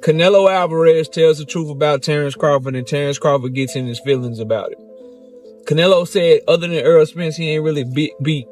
Canelo Alvarez tells the truth about Terence Crawford, and Terence Crawford gets in his feelings about it. Canelo said other than Errol Spence, he ain't really beat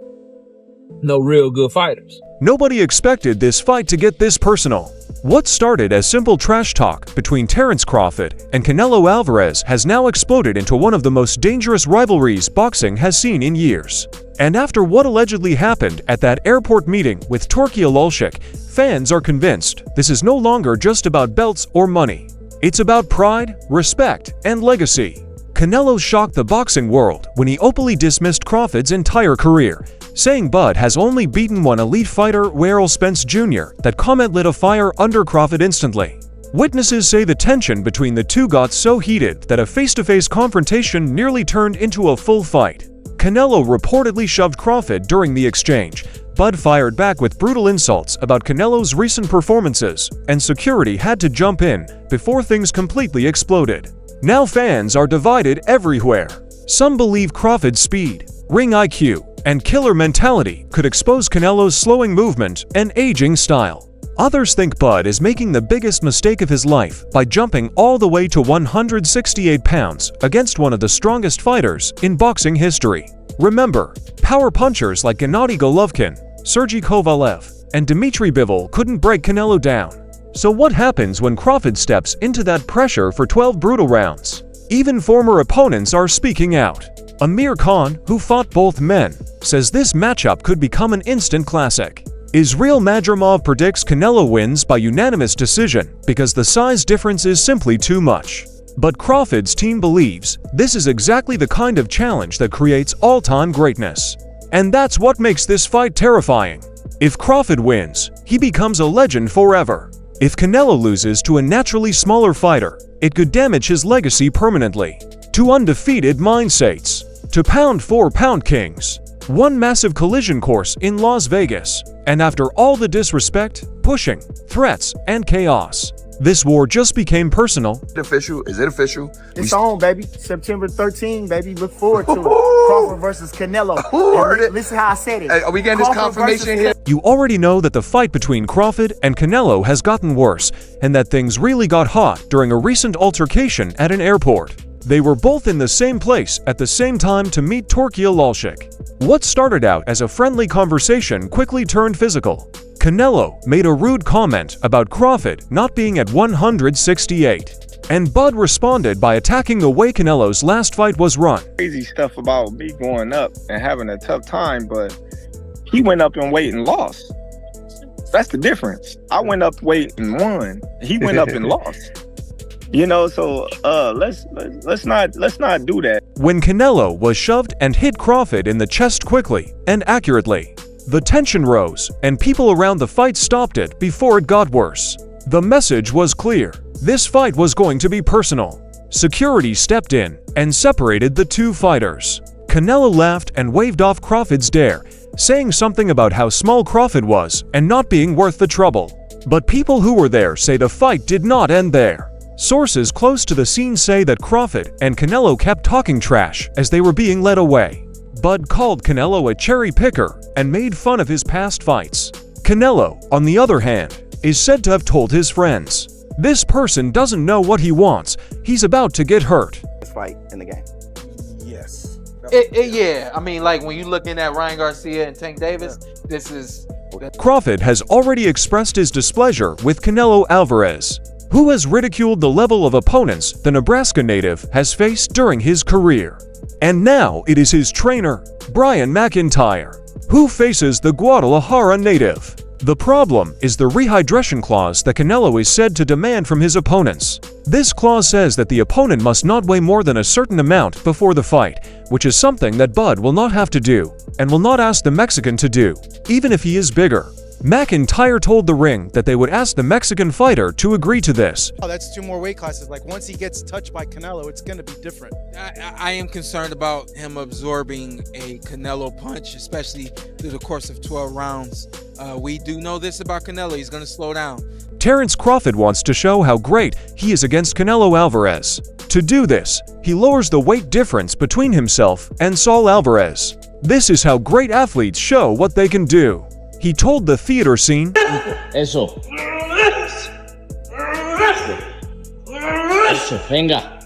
no real good fighters. Nobody expected this fight to get this personal. What started as simple trash talk between Terence Crawford and Canelo Alvarez has now exploded into one of the most dangerous rivalries boxing has seen in years. And after what allegedly happened at that airport meeting with TerenceCrawford, fans are convinced this is no longer just about belts or money. It's about pride, respect, and legacy. Canelo shocked the boxing world when he openly dismissed Crawford's entire career, saying Bud has only beaten one elite fighter, Errol Spence Jr. That comment lit a fire under Crawford instantly. Witnesses say the tension between the two got so heated that a face-to-face confrontation nearly turned into a full fight. Canelo reportedly shoved Crawford during the exchange. Bud fired back with brutal insults about Canelo's recent performances, and security had to jump in before things completely exploded. Now fans are divided everywhere. Some believe Crawford's speed, ring IQ, and killer mentality could expose Canelo's slowing movement and aging style. Others think Bud is making the biggest mistake of his life by jumping all the way to 168 pounds against one of the strongest fighters in boxing history. Remember, power punchers like Gennady Golovkin, Sergey Kovalev, and Dmitry Bivol couldn't break Canelo down. So what happens when Crawford steps into that pressure for 12 brutal rounds? Even former opponents are speaking out. Amir Khan, who fought both men, says this matchup could become an instant classic. Israel Madrimov predicts Canelo wins by unanimous decision because the size difference is simply too much. But Crawford's team believes this is exactly the kind of challenge that creates all-time greatness. And that's what makes this fight terrifying. If Crawford wins, he becomes a legend forever. If Canelo loses to a naturally smaller fighter, it could damage his legacy permanently. To undefeated mindsates, to pound-for-pound kings, one massive collision course in Las Vegas. And after all the disrespect, pushing, threats, and chaos, this war just became personal. Official? Is it official? It's on, baby. September 13, baby. Look forward to it. Crawford versus Canelo. Listen how I said it. Hey, are we getting this confirmation here? You already know that the fight between Crawford and Canelo has gotten worse, and that things really got hot during a recent altercation at an airport. They were both in the same place at the same time to meet TerenceCrawford. What started out as a friendly conversation quickly turned physical. Canelo made a rude comment about Crawford not being at 168, and Bud responded by attacking the way Canelo's last fight was run. Crazy stuff about me going up and having a tough time, but he went up in weight and lost. That's the difference. I went up weight and won. He went up and lost. You know, so let's not do that. When Canelo was shoved and hit Crawford in the chest quickly and accurately, the tension rose and people around the fight stopped it before it got worse. The message was clear. This fight was going to be personal. Security stepped in and separated the two fighters. Canelo laughed and waved off Crawford's dare, saying something about how small Crawford was and not being worth the trouble. But people who were there say the fight did not end there. Sources close to the scene say that Crawford and Canelo kept talking trash as they were being led away. Bud called Canelo a cherry picker and made fun of his past fights. Canelo, on the other hand, is said to have told his friends, "This person doesn't know what he wants. He's about to get hurt." This fight in the game. Yes. Yeah, I mean, like when you looking at Ryan Garcia and Tank Davis, this is... Crawford has already expressed his displeasure with Canelo Alvarez, who has ridiculed the level of opponents the Nebraska native has faced during his career. And now it is his trainer, Brian McIntyre, who faces the Guadalajara native. The problem is the rehydration clause that Canelo is said to demand from his opponents. This clause says that the opponent must not weigh more than a certain amount before the fight, which is something that Bud will not have to do, and will not ask the Mexican to do, even if he is bigger. McIntyre told The Ring that they would ask the Mexican fighter to agree to this. Oh, that's 2 more weight classes. Like once he gets touched by Canelo, it's going to be different. I am concerned about him absorbing a Canelo punch, especially through the course of 12 rounds. We do know this about Canelo. He's going to slow down. Terence Crawford wants to show how great he is against Canelo Alvarez. To do this, he lowers the weight difference between himself and Saul Alvarez. This is how great athletes show what they can do. He told the theater scene, Eso. Venga.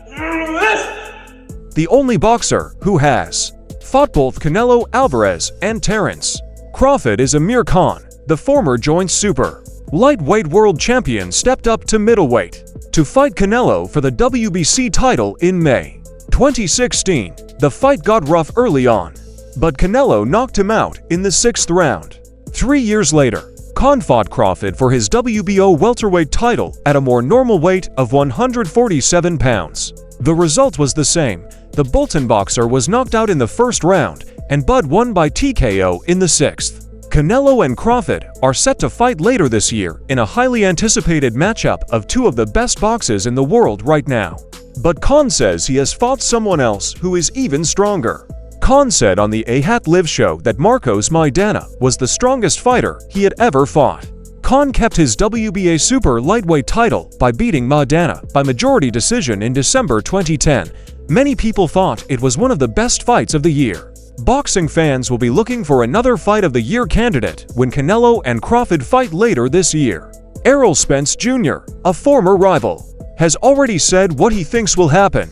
The only boxer who has fought both Canelo Alvarez and Terence Crawford is Amir Khan. The former joint super lightweight world champion stepped up to middleweight to fight Canelo for the WBC title in May 2016. The fight got rough early on, but Canelo knocked him out in the 6th round. 3 years later, Khan fought Crawford for his WBO welterweight title at a more normal weight of 147 pounds. The result was the same. The Bolton boxer was knocked out in the 1st round, and Bud won by TKO in the 6th. Canelo and Crawford are set to fight later this year in a highly anticipated matchup of two of the best boxers in the world right now. But Khan says he has fought someone else who is even stronger. Khan said on the Ahat Live show that Marcos Maidana was the strongest fighter he had ever fought. Khan kept his WBA super lightweight title by beating Maidana by majority decision in December 2010. Many people thought it was one of the best fights of the year. Boxing fans will be looking for another Fight of the Year candidate when Canelo and Crawford fight later this year. Errol Spence Jr., a former rival, has already said what he thinks will happen.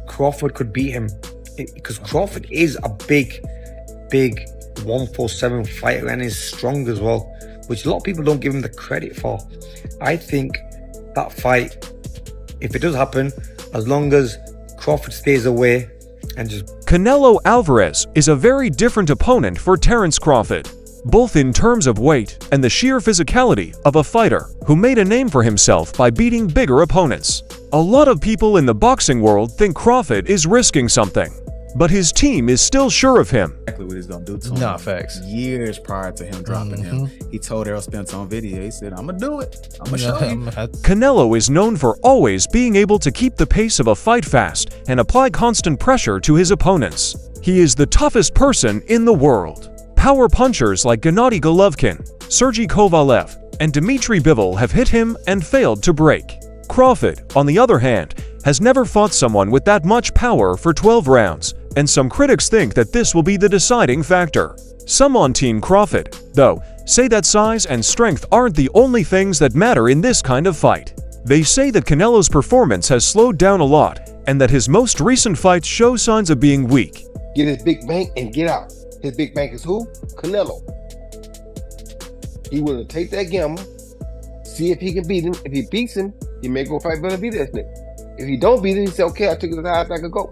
Crawford could beat him because Crawford is a big 147 fighter and is strong as well, which a lot of people don't give him the credit for. I think that fight, if it does happen, as long as Crawford stays away and just... CaneloAlvarez is a very different opponent for Terence Crawford, both in terms of weight and the sheer physicality of a fighter who made a name for himself by beating bigger opponents. A lot of people in the boxing world think Crawford is risking something, but his team is still sure of him. Exactly what he's gonna do to him. Nah, facts. Years prior to him dropping him, he told Errol Spence on video, he said, "I'm gonna do it. I'm gonna show you." Canelo is known for always being able to keep the pace of a fight fast and apply constant pressure to his opponents. He is the toughest person in the world. Power punchers like Gennady Golovkin, Sergey Kovalev, and Dmitry Bivol have hit him and failed to break. Crawford, on the other hand, has never fought someone with that much power for 12 rounds, and some critics think that this will be the deciding factor. Some on Team Crawford, though, say that size and strength aren't the only things that matter in this kind of fight. They say that Canelo's performance has slowed down a lot, and that his most recent fights show signs of being weak. Get his big bank and get out. His big bank is who? Canelo. He will take that gamble, see if he can beat him. If he beats him, he may go fight Benavidez next. If he don't beat him, he say, okay, I took it as high as I could go.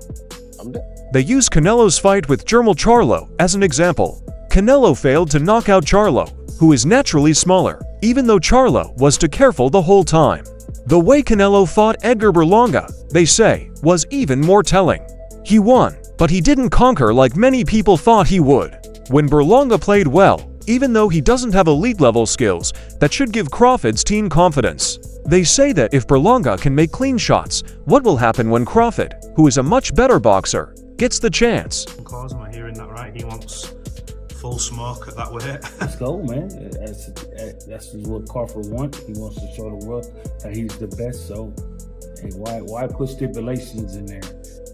I'm done. They use Canelo's fight with Jermall Charlo as an example. Canelo failed to knock out Charlo, who is naturally smaller, even though Charlo was too careful the whole time. The way Canelo fought Edgar Berlanga, they say, was even more telling. He won, but he didn't conquer like many people thought he would. When Berlanga played well, even though he doesn't have elite-level skills, that should give Crawford's team confidence. They say that if Berlanga can make clean shots, what will happen when Crawford, who is a much better boxer, gets the chance? Cause, am I hearing that right? He wants full smoke at that weight. Let's go, man. That's what Crawford wants. He wants to show the world that he's the best. So, hey, why put stipulations in there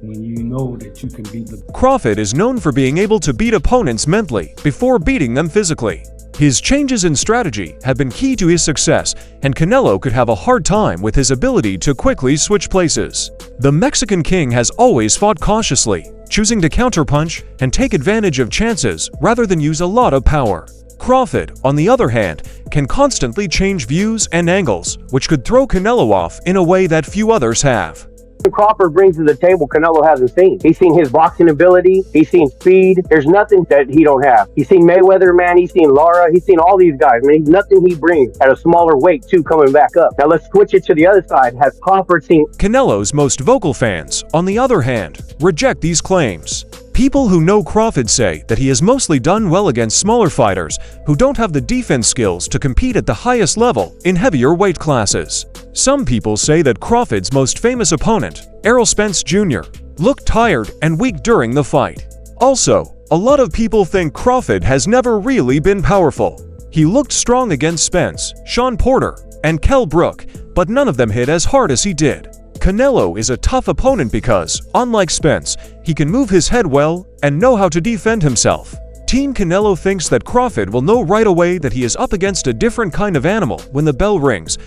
when you know that you can beat the... Crawford is known for being able to beat opponents mentally before beating them physically. His changes in strategy have been key to his success, and Canelo could have a hard time with his ability to quickly switch places. The Mexican King has always fought cautiously, choosing to counterpunch and take advantage of chances rather than use a lot of power. Crawford, on the other hand, can constantly change views and angles, which could throw Canelo off in a way that few others have. Crawford brings to the table Canelo hasn't seen. He's seen his boxing ability. He's seen speed. There's nothing that he don't have. He's seen Mayweather, man. He's seen Lara. He's seen all these guys, man. Nothing he brings at a smaller weight, too, coming back up. Now let's switch it to the other side. Has Crawford seen... Canelo's most vocal fans, on the other hand, reject these claims. People who know Crawford say that he has mostly done well against smaller fighters who don't have the defense skills to compete at the highest level in heavier weight classes. Some people say that Crawford's most famous opponent, Errol Spence Jr., looked tired and weak during the fight. Also, a lot of people think Crawford has never really been powerful. He looked strong against Spence, Sean Porter, and Kell Brook, but none of them hit as hard as he did. Canelo is a tough opponent because, unlike Spence, he can move his head well and know how to defend himself. Team Canelo thinks that Crawford will know right away that he is up against a different kind of animal when the bell rings.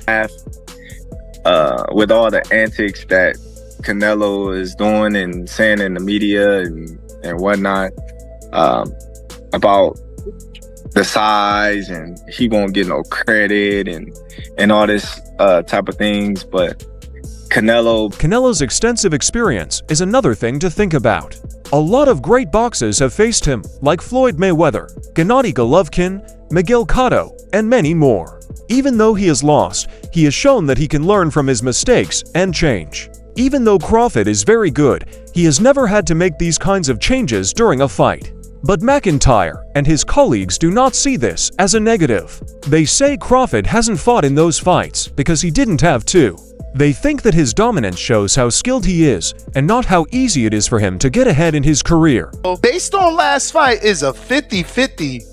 with all the antics that Canelo is doing and saying in the media and whatnot, about the size and he won't get no credit and all this type of things. But Canelo's extensive experience is another thing to think about. A lot of great boxers have faced him, like Floyd Mayweather, Gennady Golovkin, Miguel Cotto, and many more. Even though he has lost, he has shown that he can learn from his mistakes and change. Even though Crawford is very good, he has never had to make these kinds of changes during a fight. But McIntyre and his colleagues do not see this as a negative. They say Crawford hasn't fought in those fights because he didn't have to. They think that his dominance shows how skilled he is and not how easy it is for him to get ahead in his career. Based on last fight is a 50-50.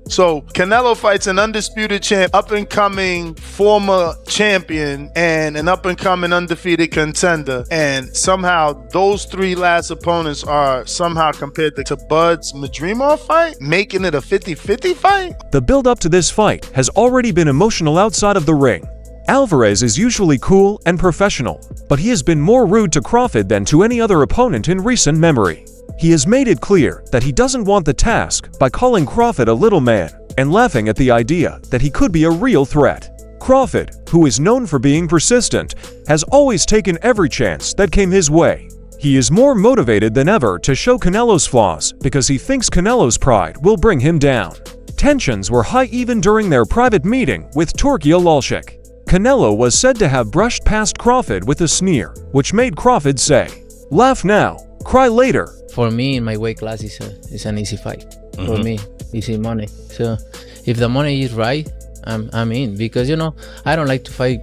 So Canelo fights an undisputed champ, up-and-coming former champion, and an up-and-coming undefeated contender. And somehow those three last opponents are somehow compared to Bud's Madrimov fight, making it a 50-50 fight? The build-up to this fight has already been emotional outside of the ring. Álvarez is usually cool and professional, but he has been more rude to Crawford than to any other opponent in recent memory. He has made it clear that he doesn't want the task by calling Crawford a little man and laughing at the idea that he could be a real threat. Crawford, who is known for being persistent, has always taken every chance that came his way. He is more motivated than ever to show Canelo's flaws because he thinks Canelo's pride will bring him down. Tensions were high even during their private meeting with Turki. Canelo was said to have brushed past Crawford with a sneer, which made Crawford say, "Laugh now, cry later." For me, in my weight class, it's an easy fight. For me, easy money. So if the money is right, I'm in, because, you know, I don't like to fight.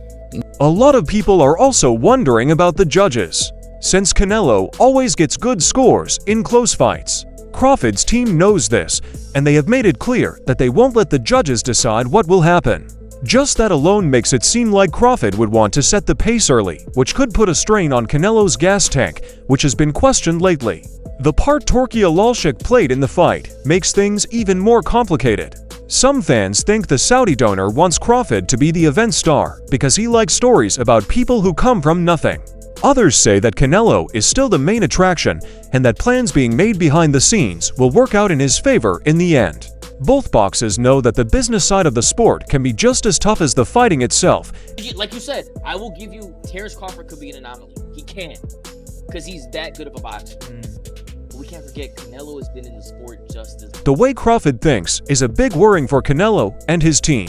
A lot of people are also wondering about the judges. Since Canelo always gets good scores in close fights, Crawford's team knows this, and they have made it clear that they won't let the judges decide what will happen. Just that alone makes it seem like Crawford would want to set the pace early, which could put a strain on Canelo's gas tank, which has been questioned lately. The part Turki played in the fight makes things even more complicated. Some fans think the Saudi donor wants Crawford to be the event star because he likes stories about people who come from nothing. Others say that Canelo is still the main attraction and that plans being made behind the scenes will work out in his favor in the end. Both boxers know that the business side of the sport can be just as tough as the fighting itself. Like you said, I will give you, Terence Crawford could be an anomaly. He can, because he's that good of a boxer. But we can't forget, Canelo has been in the sport just as... The way Crawford thinks is a big worrying for Canelo and his team.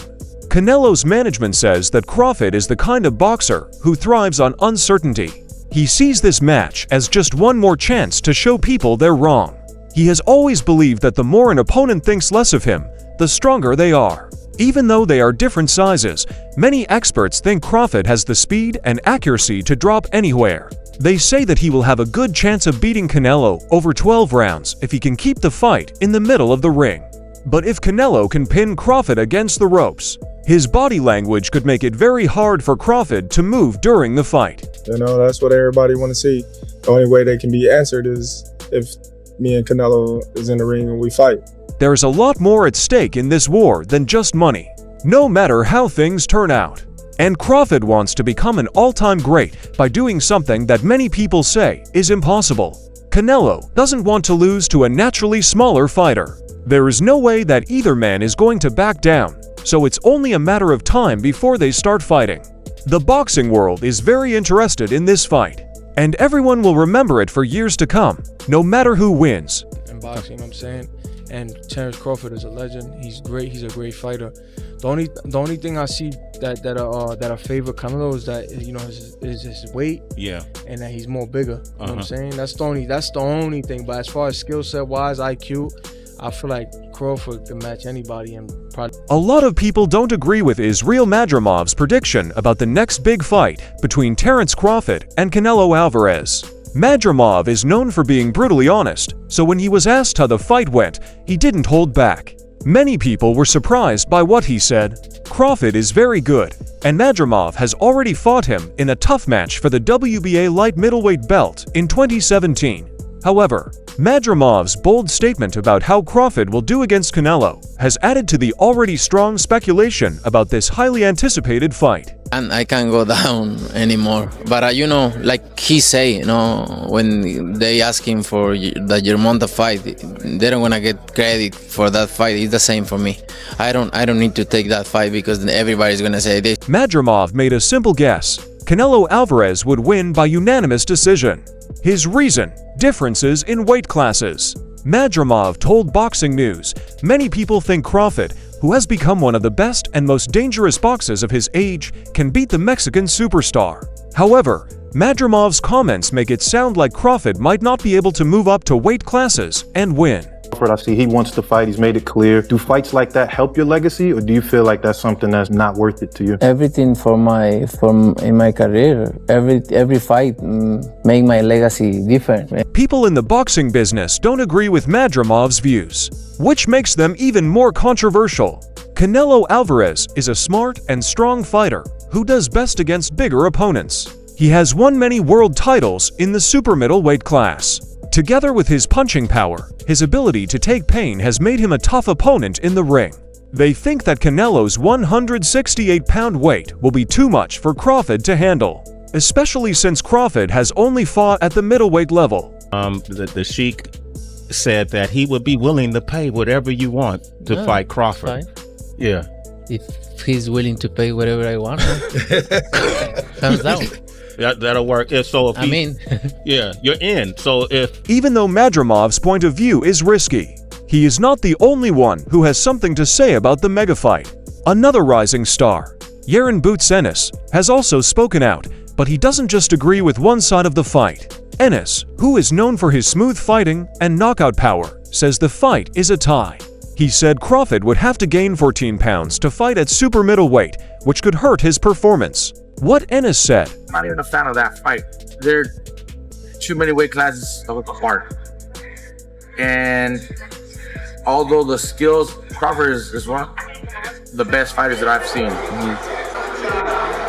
Canelo's management says that Crawford is the kind of boxer who thrives on uncertainty. He sees this match as just one more chance to show people they're wrong. He has always believed that the more an opponent thinks less of him, the stronger they are. Even though they are different sizes, many experts think Crawford has the speed and accuracy to drop anywhere. They say that he will have a good chance of beating Canelo over 12 rounds if he can keep the fight in the middle of the ring. But if Canelo can pin Crawford against the ropes, his body language could make it very hard for Crawford to move during the fight. You know, that's what everybody want to see. The only way they can be answered is if me and Canelo is in the ring and we fight. There's a lot more at stake in this war than just money, no matter how things turn out. And Crawford wants to become an all-time great by doing something that many people say is impossible. Canelo doesn't want to lose to a naturally smaller fighter. There is no way that either man is going to back down, so it's only a matter of time before they start fighting. The boxing world is very interested in this fight, and everyone will remember it for years to come, no matter who wins. In boxing, you know what I'm saying? And Terence Crawford is a legend. He's great. He's a great fighter. The only thing I see that I favor Canelo is that, you know, is his weight. Yeah. And that he's more bigger. You know what I'm saying? That's the only thing. But as far as skill set wise, IQ, I feel like Crawford can match anybody and probably. A lot of people don't agree with Israel Madrimov's prediction about the next big fight between Terence Crawford and CaneloAlvarez. Madrimov is known for being brutally honest, so when he was asked how the fight went, he didn't hold back. Many people were surprised by what he said. Crawford is very good, and Madrimov has already fought him in a tough match for the WBA light middleweight belt in 2017. However, Madrimov's bold statement about how Crawford will do against Canelo has added to the already strong speculation about this highly anticipated fight. And I can't go down anymore. But you know, like he say, you know, when they ask him for the Germonta fight, they don't wanna get credit for that fight. It's the same for me. I don't need to take that fight because everybody's gonna say this. Madrimov made a simple guess. CaneloAlvarez would win by unanimous decision. His reason: differences in weight classes. Madrimov told Boxing News, many people think Crawford, who has become one of the best and most dangerous boxers of his age, can beat the Mexican superstar. However, Madrimov's comments make it sound like Crawford might not be able to move up to weight classes and win. Crawford, I see he wants to fight. He's made it clear. Do fights like that help your legacy, or do you feel like that's something that's not worth it to you? Everything in my career, every fight make my legacy different. People in the boxing business don't agree with Madrimov's views, which makes them even more controversial. CaneloAlvarez is a smart and strong fighter who does best against bigger opponents. He has won many world titles in the super middleweight class. Together with his punching power, his ability to take pain has made him a tough opponent in the ring. They think that Canelo's 168-pound weight will be too much for Crawford to handle, especially since Crawford has only fought at the middleweight level. The Sheik said that he would be willing to pay whatever you want to fight Crawford. Yeah. If he's willing to pay whatever I want, thumbs down. That'll work. Yeah, you're in. So if even though Madrimov's point of view is risky, he is not the only one who has something to say about the mega fight. Another rising star, Yaron Boots Ennis, has also spoken out, but he doesn't just agree with one side of the fight. Ennis, who is known for his smooth fighting and knockout power, says the fight is a tie. He said Crawford would have to gain 14 pounds to fight at super middleweight, which could hurt his performance. What Ennis said: I'm not even a fan of that fight. There are too many weight classes apart. And although the skills, Crawford is one of the best fighters that I've seen.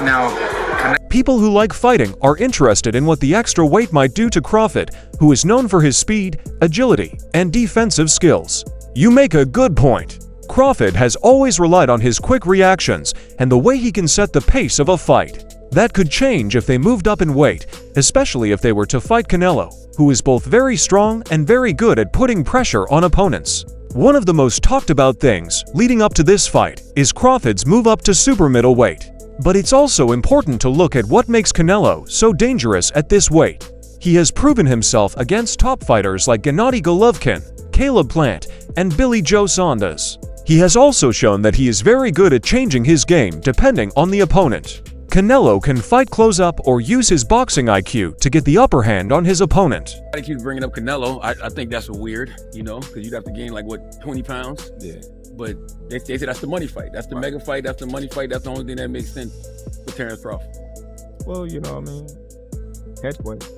Now, people who like fighting are interested in what the extra weight might do to Crawford, who is known for his speed, agility, and defensive skills. You make a good point. Crawford has always relied on his quick reactions and the way he can set the pace of a fight. That could change if they moved up in weight, especially if they were to fight Canelo, who is both very strong and very good at putting pressure on opponents. One of the most talked about things leading up to this fight is Crawford's move up to super middleweight. But it's also important to look at what makes Canelo so dangerous at this weight. He has proven himself against top fighters like Gennady Golovkin, Caleb Plant, and Billy Joe Saunders. He has also shown that he is very good at changing his game depending on the opponent. Canelo can fight close up or use his boxing IQ to get the upper hand on his opponent. I keep bringing up Canelo. I think that's weird, you know, because you'd have to gain like, what, 20 pounds? Yeah. But they say that's the money fight. That's the mega fight. That's the money fight. That's the only thing that makes sense for Terence Crawford. Well, you know, I mean, heavyweight.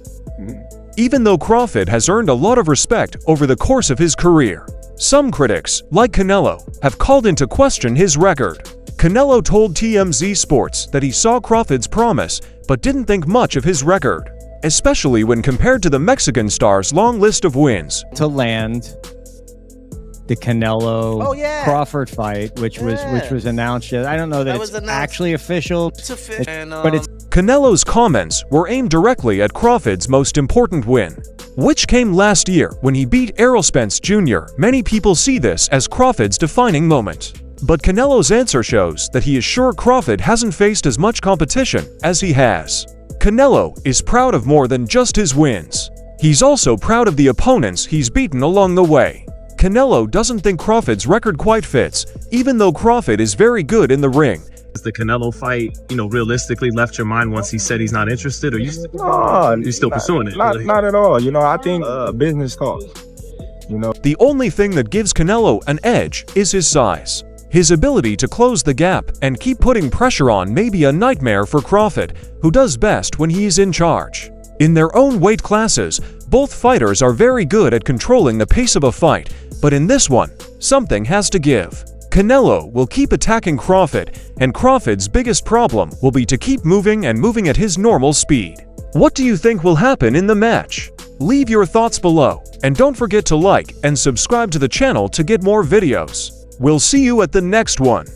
Even though Crawford has earned a lot of respect over the course of his career, some critics, like Canelo, have called into question his record. Canelo told TMZ Sports that he saw Crawford's promise, but didn't think much of his record, especially when compared to the Mexican star's long list of wins. To land the Canelo Crawford fight, which was announced yet. I don't know that it's actually official. It's official, but it's Canelo's comments were aimed directly at Crawford's most important win, which came last year when he beat Errol Spence Jr. Many people see this as Crawford's defining moment. But Canelo's answer shows that he is sure Crawford hasn't faced as much competition as he has. Canelo is proud of more than just his wins. He's also proud of the opponents he's beaten along the way. Canelo doesn't think Crawford's record quite fits, even though Crawford is very good in the ring. Has the Canelo fight, you know, realistically left your mind once he said he's not interested, or you still pursuing it? Not at all. You know, I think business talks. You know, the only thing that gives Canelo an edge is his size. His ability to close the gap and keep putting pressure on may be a nightmare for Crawford, who does best when he is in charge. In their own weight classes, both fighters are very good at controlling the pace of a fight, but in this one, something has to give. Canelo will keep attacking Crawford, and Crawford's biggest problem will be to keep moving at his normal speed. What do you think will happen in the match? Leave your thoughts below, and don't forget to like and subscribe to the channel to get more videos. We'll see you at the next one.